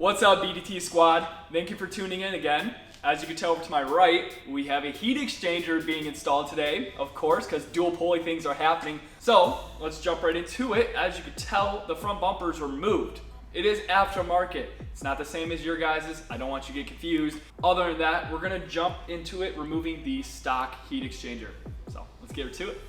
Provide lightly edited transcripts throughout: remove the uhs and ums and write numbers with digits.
What's up, BDT squad? Thank you for tuning in again. As you can tell over to my right, we have a heat exchanger being installed today, of course, because dual pulley things are happening. So let's jump right into it. As you can tell, the front bumpers were moved. It is aftermarket. It's not the same as your guys's. I don't want you to get confused. Other than that, we're gonna jump into it, removing the stock heat exchanger. So let's get to it.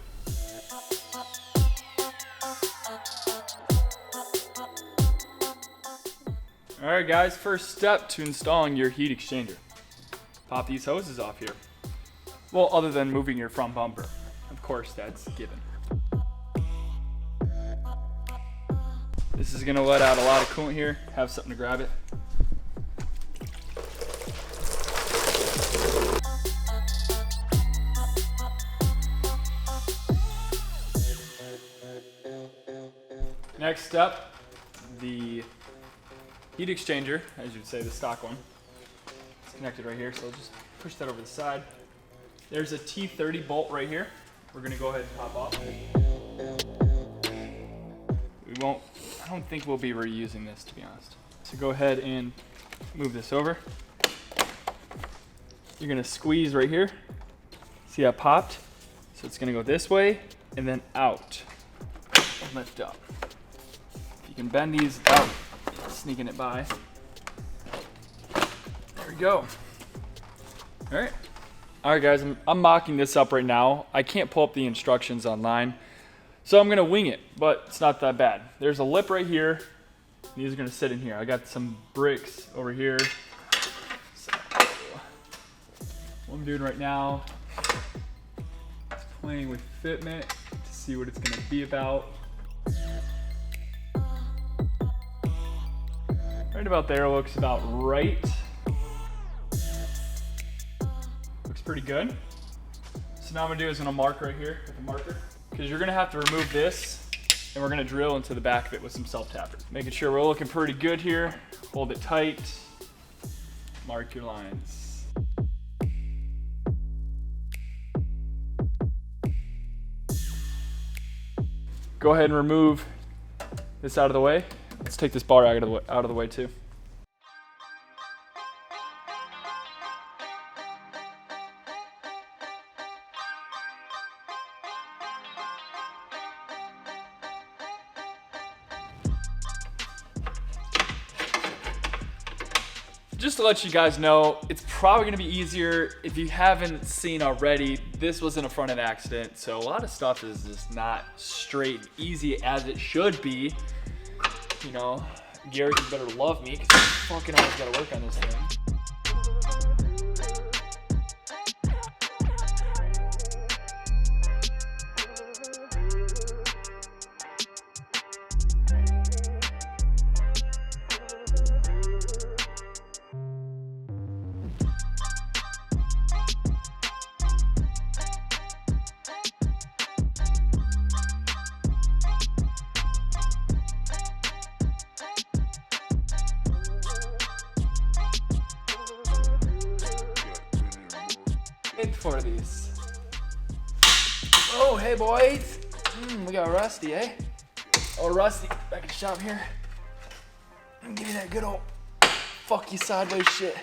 All right, guys, first step to installing your heat exchanger. Pop these hoses off here. Well, other than moving your front bumper. Of course, that's given. This is gonna let out a lot of coolant here. Have something to grab it. Next step, the heat exchanger, as you'd say, the stock one. It's connected right here, so just push that over the side. There's a T30 bolt right here. We're gonna go ahead and pop off. I don't think we'll be reusing this, to be honest. So go ahead and move this over. You're gonna squeeze right here. See how it popped? So it's gonna go this way and then out. And lift up. If you can bend these out, sneaking it by. There we go. All right, guys, I'm mocking this up right now. I can't pull up the instructions online, so I'm gonna wing it, but it's not that bad. There's a lip right here. These are gonna sit in here. I got some bricks over here. So, what I'm doing right now is playing with Fitment to see what it's gonna be about. Right about there looks about right. Looks pretty good. So now I'm gonna do is I'm gonna mark right here with a marker, because you're gonna have to remove this and we're gonna drill into the back of it with some self-tappers. Making sure we're looking pretty good here. Hold it tight. Mark your lines. Go ahead and remove this out of the way. Let's take this bar out of the way too. Just to let you guys know, it's probably gonna be easier. If you haven't seen already, this was in a front end accident, so a lot of stuff is just not straight and easy as it should be. You know, Gary, you better love me, because I fucking always gotta work on this thing. For these. Oh, hey boys. We got Rusty, eh? Oh, Rusty, back in the shop here. Give me that good old fuck you sideways shit.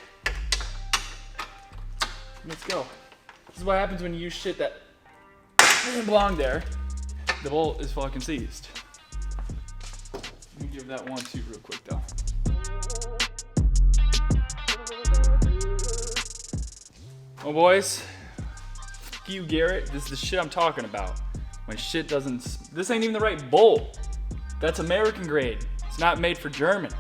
Let's go. This is what happens when you use shit that doesn't belong there. The bolt is fucking seized. Let me give that 1-2 real quick though. Oh, boys. You, Garrett, this is the shit I'm talking about. When shit doesn't, this ain't even the right bolt. That's American grade. It's not made for German.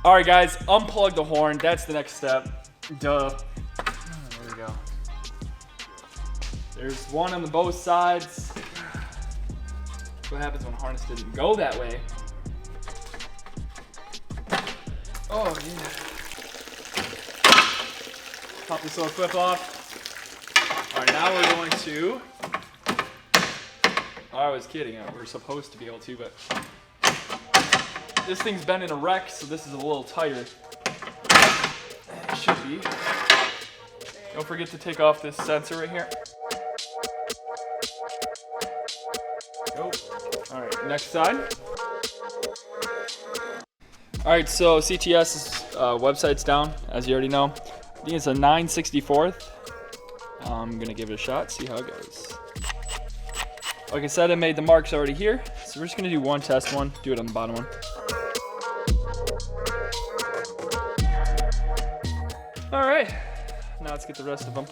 All right, guys, unplug the horn. That's the next step. Duh. There we go. There's one on both sides. What happens when harness didn't go that way? Oh, yeah. Pop this little clip off. All right, now we're going to I was kidding. We're supposed to be able to, but this thing's been in a wreck, so this is a little tighter. It should be. Don't forget to take off this sensor right here. Oh, all right, next side. All right, so CTS's website's down, as you already know. I think it's a 9/64. I'm gonna give it a shot, see how it goes. Like I said, I made the marks already here, so we're just gonna do one test one, do it on the bottom one. All right, now let's get the rest of them.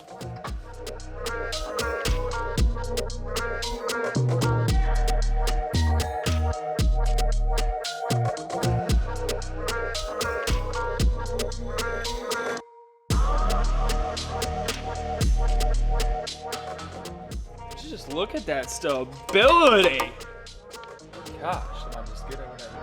Just look at that stability. Gosh, am I just good at whatever?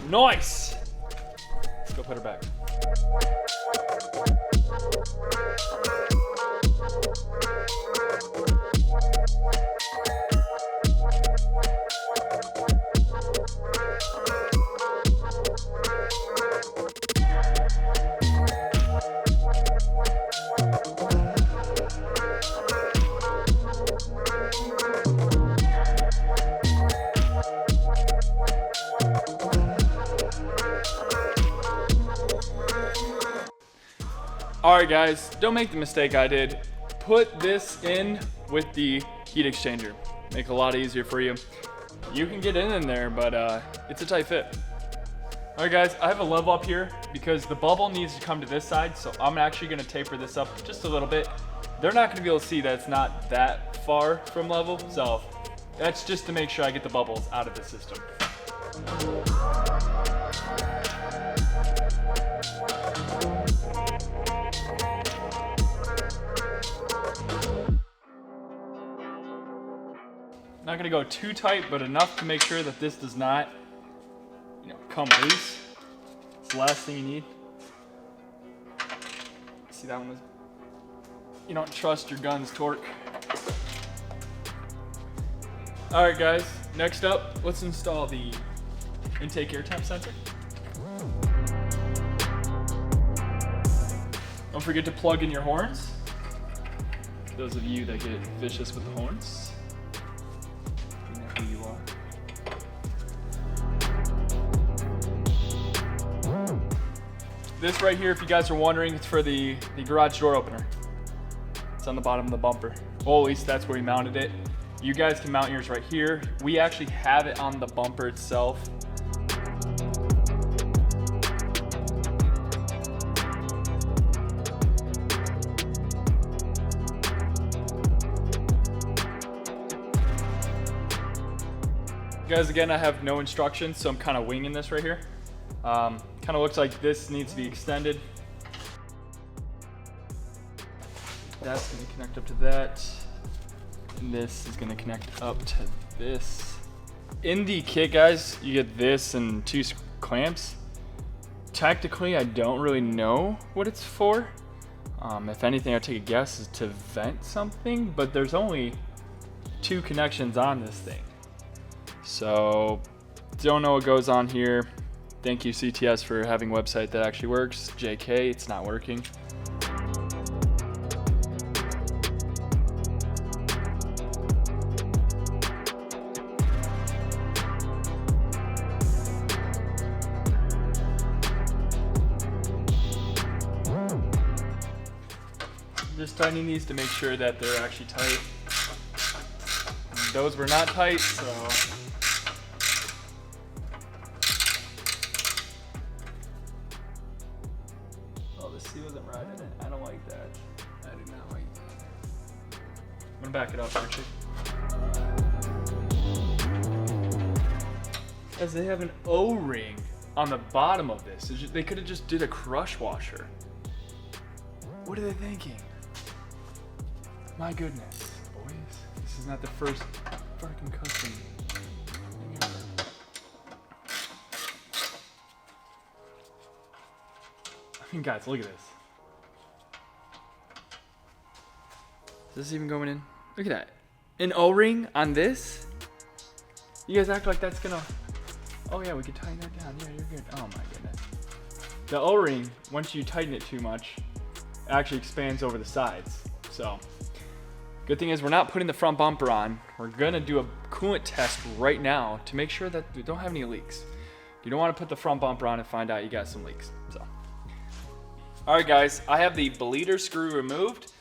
Nice. Let's go put her back. Alright guys, don't make the mistake I did. Put this in with the heat exchanger. Make it a lot easier for you. You can get in there, but it's a tight fit. Alright guys, I have a level up here because the bubble needs to come to this side, so I'm actually going to taper this up just a little bit. They're not going to be able to see that it's not that far from level, so that's just to make sure I get the bubbles out of the system. Not gonna go too tight, but enough to make sure that this does not, come loose. It's the last thing you need. See, that one was, you don't trust your gun's torque. All right, guys, next up, let's install the intake air temp sensor. Don't forget to plug in your horns. Those of you that get vicious with the horns. Who you are. This right here, if you guys are wondering, it's for the garage door opener. It's on the bottom of the bumper. Well, at least that's where we mounted it. You guys can mount yours right here. We actually have it on the bumper itself. Guys, again, I have no instructions, so I'm kind of winging this right here. Kind of looks like this needs to be extended. That's going to connect up to that. And this is going to connect up to this. In the kit, guys, you get this and 2 clamps. Technically, I don't really know what it's for. If anything, I'd take a guess is to vent something, but there's only 2 connections on this thing. So, don't know what goes on here. Thank you, CTS, for having a website that actually works. JK, it's not working. Just tightening these to make sure that they're actually tight. Those were not tight, so. Oh, the seal isn't right in it. I don't like that. I do not like that. I'm gonna back it up actually. As they have an O-ring on the bottom of this. They could have just did a crush washer. What are they thinking? My goodness, boys. This is not the first fucking custom Guys, look at this. Is this even going in? Look at that. An O-ring on this? You guys act like that's gonna... Oh yeah, we could tighten that down. Yeah, you're good. Oh my goodness. The O-ring, once you tighten it too much, actually expands over the sides. So, good thing is we're not putting the front bumper on. We're gonna do a coolant test right now to make sure that we don't have any leaks. You don't want to put the front bumper on and find out you got some leaks. So, all right guys, I have the bleeder screw removed.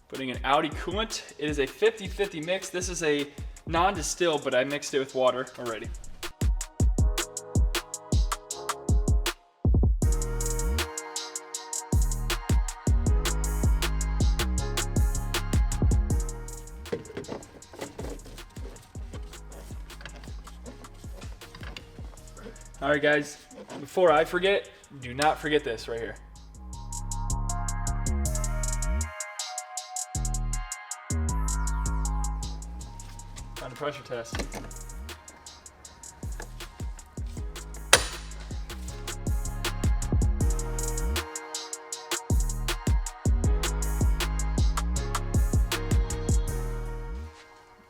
Putting an Audi coolant. It is a 50-50 mix. This is a non-distilled, but I mixed it with water already. All right guys, before I forget, do not forget this right here. Time to pressure test.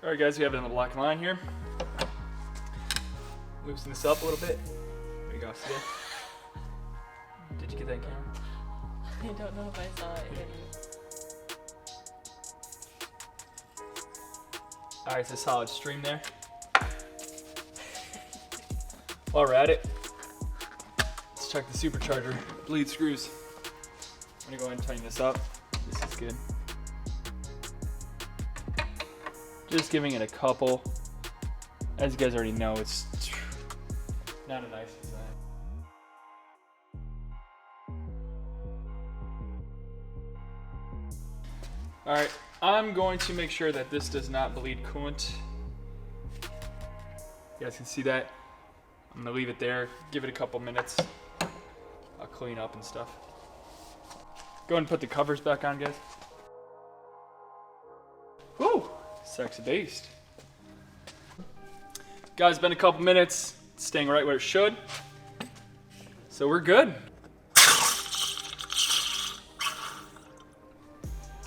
All right guys, we have it in the black line here. Loosen this up a little bit. There you go, see it? Did you get that camera? I don't know if I saw it. Alright, it's a solid stream there. While we're at it, let's check the supercharger bleed screws. I'm gonna go ahead and tighten this up. This is good. Just giving it a couple. As you guys already know, it's not a nice design. All right, I'm going to make sure that this does not bleed coolant. You guys can see that. I'm gonna leave it there, give it a couple minutes. I'll clean up and stuff. Go ahead and put the covers back on, guys. Woo, sexy beast. Guys, it's been a couple minutes. It's staying right where it should. So we're good.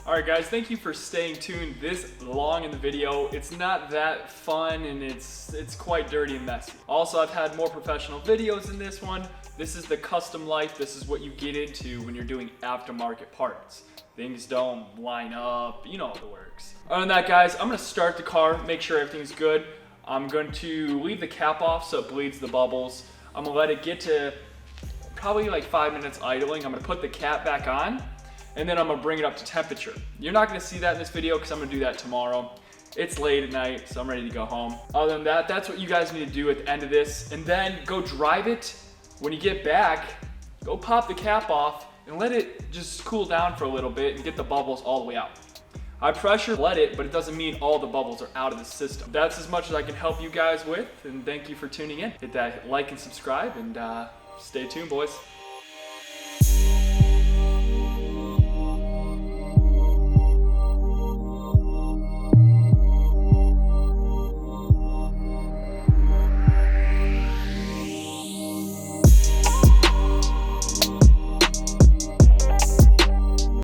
All right guys, thank you for staying tuned this long in the video. It's not that fun and it's quite dirty and messy. Also, I've had more professional videos in this one. This is the custom life. This is what you get into when you're doing aftermarket parts. Things don't line up, you know how it works. Other than that guys, I'm gonna start the car, make sure everything's good. I'm going to leave the cap off so it bleeds the bubbles. I'm gonna let it get to probably like 5 minutes idling. I'm gonna put the cap back on and then I'm gonna bring it up to temperature. You're not gonna see that in this video because I'm gonna do that tomorrow. It's late at night, so I'm ready to go home. Other than that, that's what you guys need to do at the end of this. And then go drive it. When you get back, go pop the cap off and let it just cool down for a little bit and get the bubbles all the way out. I pressure let it, but it doesn't mean all the bubbles are out of the system. That's as much as I can help you guys with, and thank you for tuning in. Hit that like and subscribe, and stay tuned, boys.